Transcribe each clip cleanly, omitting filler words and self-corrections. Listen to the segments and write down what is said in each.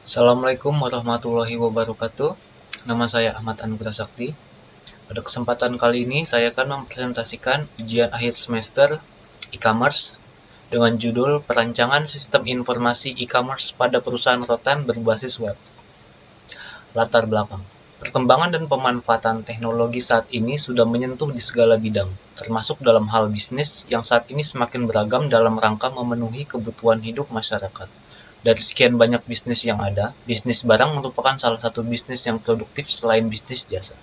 Assalamualaikum warahmatullahi wabarakatuh. Nama saya Ahmad Anugrah Sakti. Pada kesempatan kali ini saya akan mempresentasikan ujian akhir semester e-commerce dengan judul Perancangan Sistem Informasi E-commerce pada Perusahaan Rotan Berbasis Web. Latar belakang. Perkembangan dan pemanfaatan teknologi saat ini sudah menyentuh di segala bidang, termasuk dalam hal bisnis yang saat ini semakin beragam dalam rangka memenuhi kebutuhan hidup masyarakat. Dari sekian banyak bisnis yang ada, bisnis barang merupakan salah satu bisnis yang produktif selain bisnis jasa.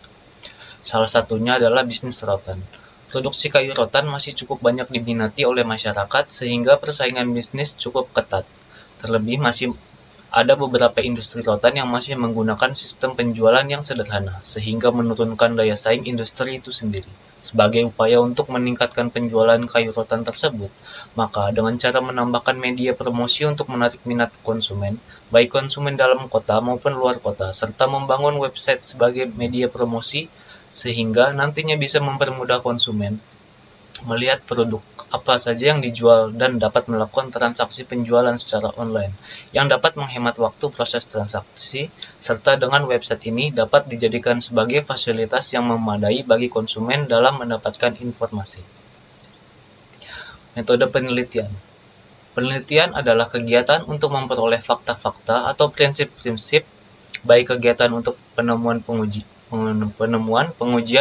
Salah satunya adalah bisnis rotan. Produksi kayu rotan masih cukup banyak diminati oleh masyarakat sehingga persaingan bisnis cukup ketat. Terlebih masih ada beberapa industri rotan yang masih menggunakan sistem penjualan yang sederhana, sehingga menurunkan daya saing industri itu sendiri. Sebagai upaya untuk meningkatkan penjualan kayu rotan tersebut, maka dengan cara menambahkan media promosi untuk menarik minat konsumen, baik konsumen dalam kota maupun luar kota, serta membangun website sebagai media promosi, sehingga nantinya bisa mempermudah konsumen melihat produk apa saja yang dijual dan dapat melakukan transaksi penjualan secara online, yang dapat menghemat waktu proses transaksi, serta dengan website ini dapat dijadikan sebagai fasilitas yang memadai bagi konsumen dalam mendapatkan informasi. Metode penelitian. Penelitian adalah kegiatan untuk memperoleh fakta-fakta atau prinsip-prinsip, baik kegiatan untuk penemuan, pengujian,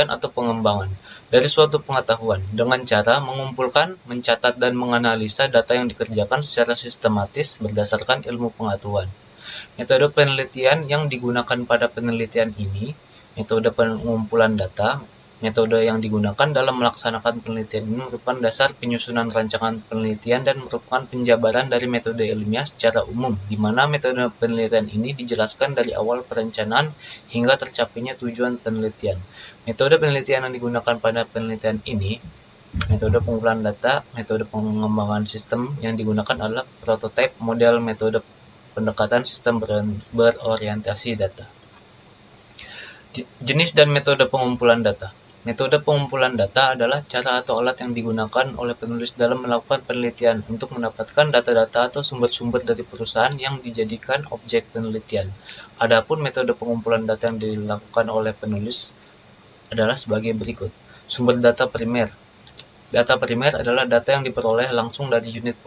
atau pengembangan dari suatu pengetahuan dengan cara mengumpulkan, mencatat, dan menganalisa data yang dikerjakan secara sistematis berdasarkan ilmu pengetahuan. Metode penelitian yang digunakan pada penelitian ini, metode pengumpulan data, metode yang digunakan dalam melaksanakan penelitian ini merupakan dasar penyusunan rancangan penelitian dan merupakan penjabaran dari metode ilmiah secara umum, di mana metode penelitian ini dijelaskan dari awal perencanaan hingga tercapainya tujuan penelitian. Metode penelitian yang digunakan pada penelitian ini, metode pengumpulan data, metode pengembangan sistem yang digunakan adalah prototipe model metode pendekatan sistem berorientasi data. Jenis dan metode pengumpulan data. Metode pengumpulan data adalah cara atau alat yang digunakan oleh penulis dalam melakukan penelitian untuk mendapatkan data-data atau sumber-sumber dari perusahaan yang dijadikan objek penelitian. Adapun metode pengumpulan data yang dilakukan oleh penulis adalah sebagai berikut. Sumber data primer. Data primer adalah data yang diperoleh langsung dari unit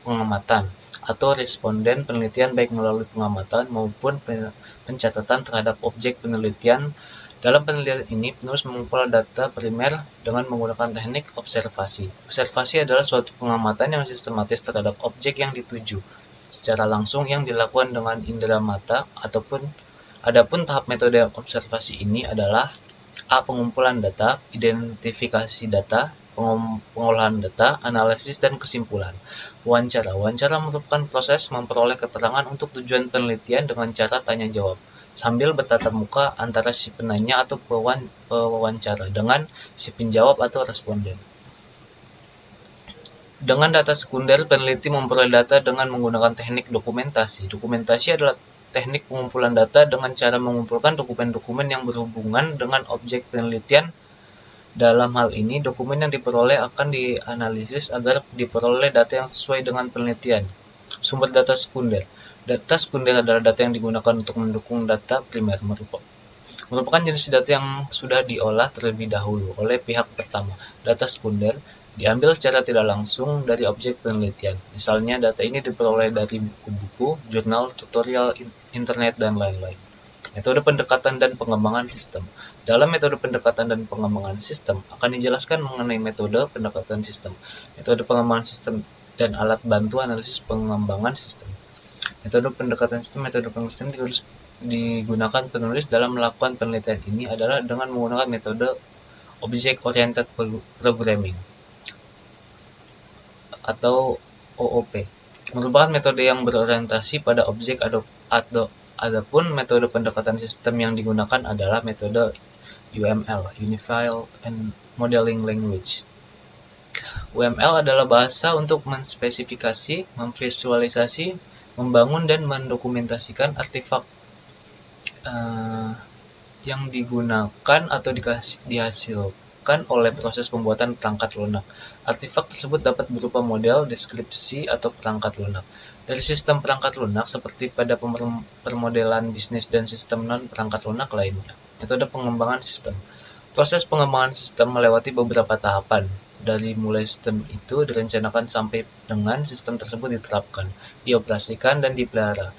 pengamatan atau responden penelitian baik melalui pengamatan maupun pencatatan terhadap objek penelitian. Dalam penelitian ini, penulis mengumpulkan data primer dengan menggunakan teknik observasi. Observasi adalah suatu pengamatan yang sistematis terhadap objek yang dituju secara langsung yang dilakukan dengan indera mata adapun tahap metode observasi ini adalah A. Pengumpulan data, identifikasi data, pengolahan data, analisis, dan kesimpulan. Wawancara. Wawancara merupakan proses memperoleh keterangan untuk tujuan penelitian dengan cara tanya jawab, sambil bertatap muka antara si penanya atau pewawancara dengan si penjawab atau responden. Dengan data sekunder, peneliti memperoleh data dengan menggunakan teknik dokumentasi. Dokumentasi adalah teknik pengumpulan data dengan cara mengumpulkan dokumen-dokumen yang berhubungan dengan objek penelitian. Dalam hal ini, dokumen yang diperoleh akan dianalisis agar diperoleh data yang sesuai dengan penelitian. Sumber data sekunder. Data sekunder adalah data yang digunakan untuk mendukung data primer, merupakan jenis data yang sudah diolah terlebih dahulu oleh pihak pertama. Data sekunder diambil secara tidak langsung dari objek penelitian. Misalnya, data ini diperoleh dari buku-buku, jurnal, tutorial, internet, dan lain-lain. Metode pendekatan dan pengembangan sistem. Dalam metode pendekatan dan pengembangan sistem akan dijelaskan mengenai metode pendekatan sistem, metode pengembangan sistem, dan alat bantu analisis pengembangan sistem. Metode pendekatan sistem, metode pengembangan sistem digunakan penulis dalam melakukan penelitian ini adalah dengan menggunakan metode Object Oriented Programming atau OOP. Merupakan metode yang berorientasi pada objek. Adapun metode pendekatan sistem yang digunakan adalah metode UML, Unified Modeling Language. UML adalah bahasa untuk menspesifikasi, memvisualisasi, membangun, dan mendokumentasikan artefak yang digunakan atau dihasilkan dihasilkan oleh proses pembuatan perangkat lunak. Artefak tersebut dapat berupa model, deskripsi, atau perangkat lunak. Dari sistem perangkat lunak seperti pada permodelan bisnis dan sistem non-perangkat lunak lainnya. Metode pengembangan sistem. Proses pengembangan sistem melewati beberapa tahapan, dari mulai sistem itu direncanakan sampai dengan sistem tersebut diterapkan, dioperasikan, dan dipelihara.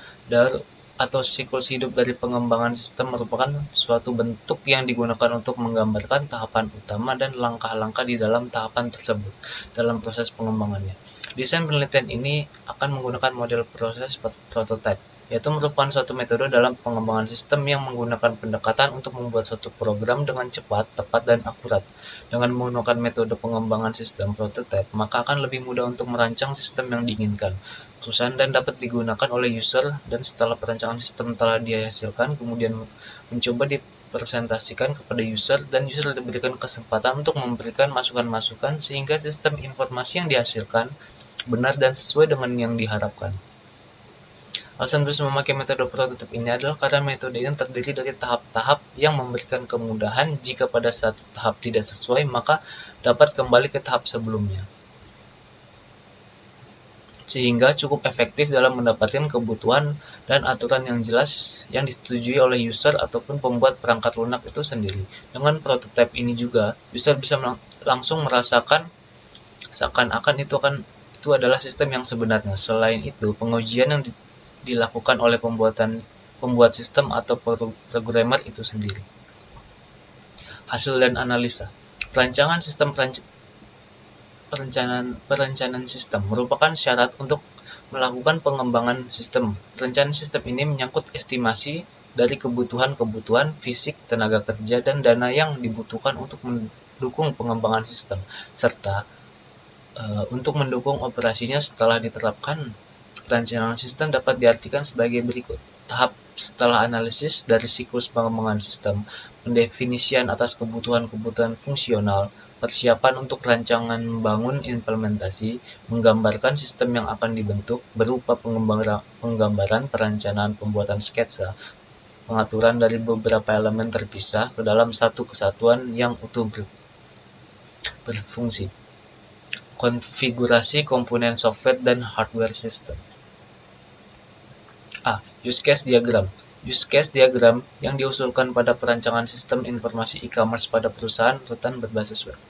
Atau siklus hidup dari pengembangan sistem merupakan suatu bentuk yang digunakan untuk menggambarkan tahapan utama dan langkah-langkah di dalam tahapan tersebut dalam proses pengembangannya. Desain penelitian ini akan menggunakan model proses prototype, yaitu merupakan suatu metode dalam pengembangan sistem yang menggunakan pendekatan untuk membuat suatu program dengan cepat, tepat, dan akurat. Dengan menggunakan metode pengembangan sistem prototype, maka akan lebih mudah untuk merancang sistem yang diinginkan perusahaan dan dapat digunakan oleh user, dan setelah perancangan sistem telah dihasilkan, kemudian mencoba dipresentasikan kepada user, dan user diberikan kesempatan untuk memberikan masukan-masukan sehingga sistem informasi yang dihasilkan benar dan sesuai dengan yang diharapkan. Alasan terus memakai metode prototipe ini adalah karena metode ini terdiri dari tahap-tahap yang memberikan kemudahan. Jika pada satu tahap tidak sesuai, maka dapat kembali ke tahap sebelumnya, sehingga cukup efektif dalam mendapatkan kebutuhan dan aturan yang jelas yang disetujui oleh user ataupun pembuat perangkat lunak itu sendiri. Dengan prototipe ini juga, user bisa langsung merasakan seakan-akan itu adalah sistem yang sebenarnya. Selain itu, pengujian yang dilakukan oleh pembuat sistem atau programmer itu sendiri. Hasil dan analisa. Perancangan sistem Perencanaan sistem merupakan syarat untuk melakukan pengembangan sistem. Perencanaan sistem ini menyangkut estimasi dari kebutuhan fisik, tenaga kerja, dan dana yang dibutuhkan untuk mendukung pengembangan sistem, serta untuk mendukung operasinya setelah diterapkan. Perencanaan sistem dapat diartikan sebagai berikut. Tahap setelah analisis dari siklus pengembangan sistem, pendefinisian atas kebutuhan fungsional, persiapan untuk rancangan bangun implementasi, menggambarkan sistem yang akan dibentuk berupa penggambaran, perencanaan, pembuatan sketsa, pengaturan dari beberapa elemen terpisah ke dalam satu kesatuan yang utuh berfungsi. Konfigurasi komponen software dan hardware sistem. Use case diagram. Use case diagram yang diusulkan pada perancangan sistem informasi e-commerce pada perusahaan rutan berbasis web.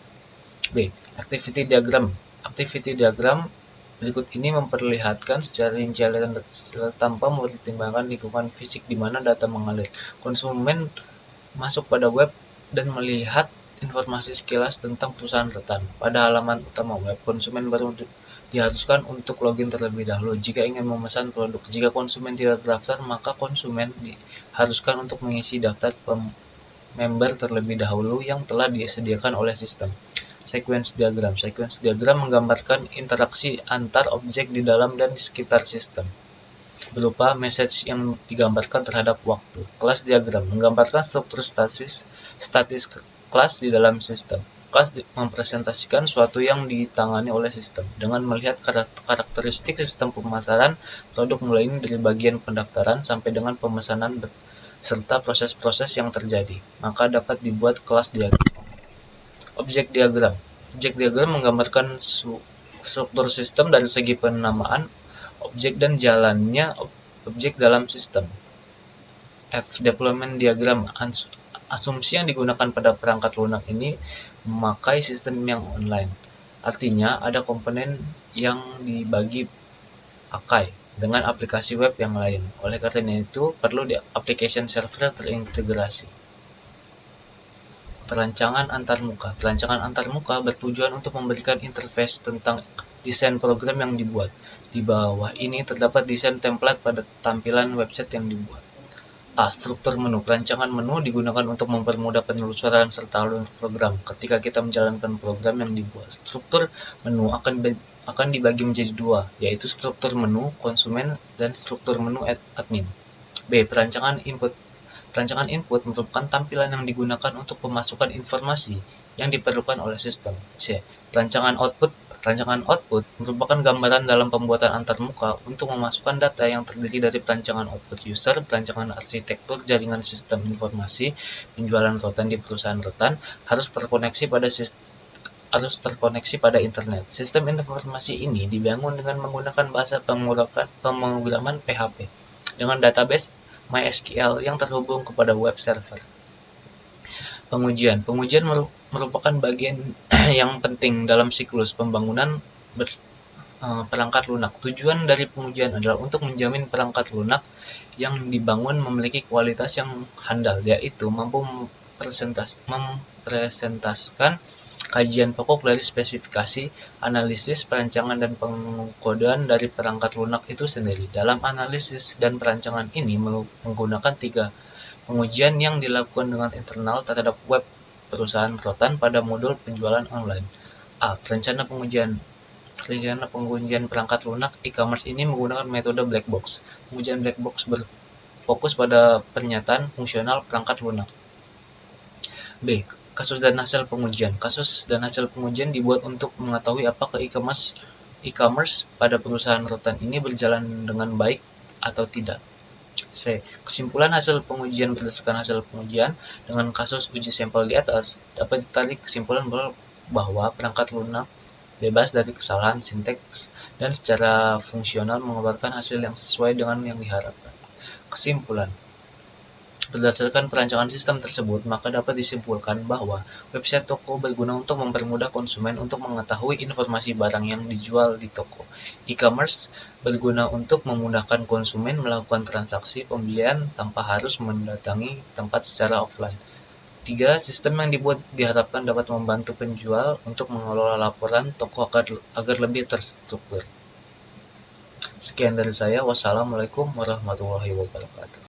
B. Activity diagram. Activity diagram berikut ini memperlihatkan secara rinci aliran data tanpa mempertimbangkan lingkungan fisik di mana data mengalir. Konsumen masuk pada web dan melihat informasi sekilas tentang perusahaan retan. Pada halaman utama web, konsumen baru diharuskan untuk login terlebih dahulu jika ingin memesan produk. Jika konsumen tidak terdaftar, maka konsumen diharuskan untuk mengisi daftar member terlebih dahulu yang telah disediakan oleh sistem. Sequence diagram. Sequence diagram menggambarkan interaksi antar objek di dalam dan di sekitar sistem, berupa message yang digambarkan terhadap waktu. Kelas diagram menggambarkan struktur statis kelas di dalam sistem. Kelas mempresentasikan suatu yang ditangani oleh sistem. Dengan melihat karakteristik sistem pemasaran produk mulai dari bagian pendaftaran sampai dengan pemesanan serta proses-proses yang terjadi, maka dapat dibuat kelas diagram. Objek diagram. Objek diagram menggambarkan struktur sistem dari segi penamaan objek dan jalannya objek dalam sistem. F. Deployment diagram. Asumsi yang digunakan pada perangkat lunak ini memakai sistem yang online. Artinya, ada komponen yang dibagi pakai dengan aplikasi web yang lain. Oleh karena itu, perlu application server terintegrasi. Perancangan antarmuka. Perancangan antarmuka bertujuan untuk memberikan interface tentang desain program yang dibuat. Di bawah ini terdapat desain template pada tampilan website yang dibuat. A. Struktur menu. Perancangan menu digunakan untuk mempermudah penelusuran serta alur program ketika kita menjalankan program yang dibuat. Struktur menu akan dibagi menjadi dua, yaitu struktur menu konsumen dan struktur menu admin. B. Perancangan input. Perancangan input merupakan tampilan yang digunakan untuk pemasukan informasi yang diperlukan oleh sistem. C. Perancangan output. Perancangan output merupakan gambaran dalam pembuatan antarmuka untuk memasukkan data yang terdiri dari perancangan output user, perancangan arsitektur jaringan sistem informasi, penjualan rotan di perusahaan rotan, harus terkoneksi pada internet. Sistem informasi ini dibangun dengan menggunakan bahasa pemrograman PHP dengan database MySQL yang terhubung kepada web server. Pengujian merupakan bagian yang penting dalam siklus pembangunan perangkat lunak. Tujuan dari pengujian adalah untuk menjamin perangkat lunak yang dibangun memiliki kualitas yang handal, yaitu mampu mempresentasikan kajian pokok dari spesifikasi, analisis, perancangan, dan pengkodean dari perangkat lunak itu sendiri. Dalam analisis dan perancangan ini menggunakan 3 pengujian yang dilakukan dengan internal terhadap web perusahaan rotan pada modul penjualan online. A. Rencana pengujian perangkat lunak e-commerce ini menggunakan metode black box. Pengujian black box berfokus pada pernyataan fungsional perangkat lunak. B. Kasus dan hasil pengujian. Kasus dan hasil pengujian dibuat untuk mengetahui apakah e-commerce pada perusahaan rotan ini berjalan dengan baik atau tidak. C. Kesimpulan hasil pengujian. Berdasarkan hasil pengujian dengan kasus uji sampel di atas, dapat ditarik kesimpulan bahwa perangkat lunak bebas dari kesalahan sintaks dan secara fungsional mengeluarkan hasil yang sesuai dengan yang diharapkan. Kesimpulan. Berdasarkan perancangan sistem tersebut, maka dapat disimpulkan bahwa website toko berguna untuk mempermudah konsumen untuk mengetahui informasi barang yang dijual di toko. E-commerce berguna untuk memudahkan konsumen melakukan transaksi pembelian tanpa harus mendatangi tempat secara offline. 3. Sistem yang dibuat diharapkan dapat membantu penjual untuk mengelola laporan toko agar lebih terstruktur. Sekian dari saya. Wassalamualaikum warahmatullahi wabarakatuh.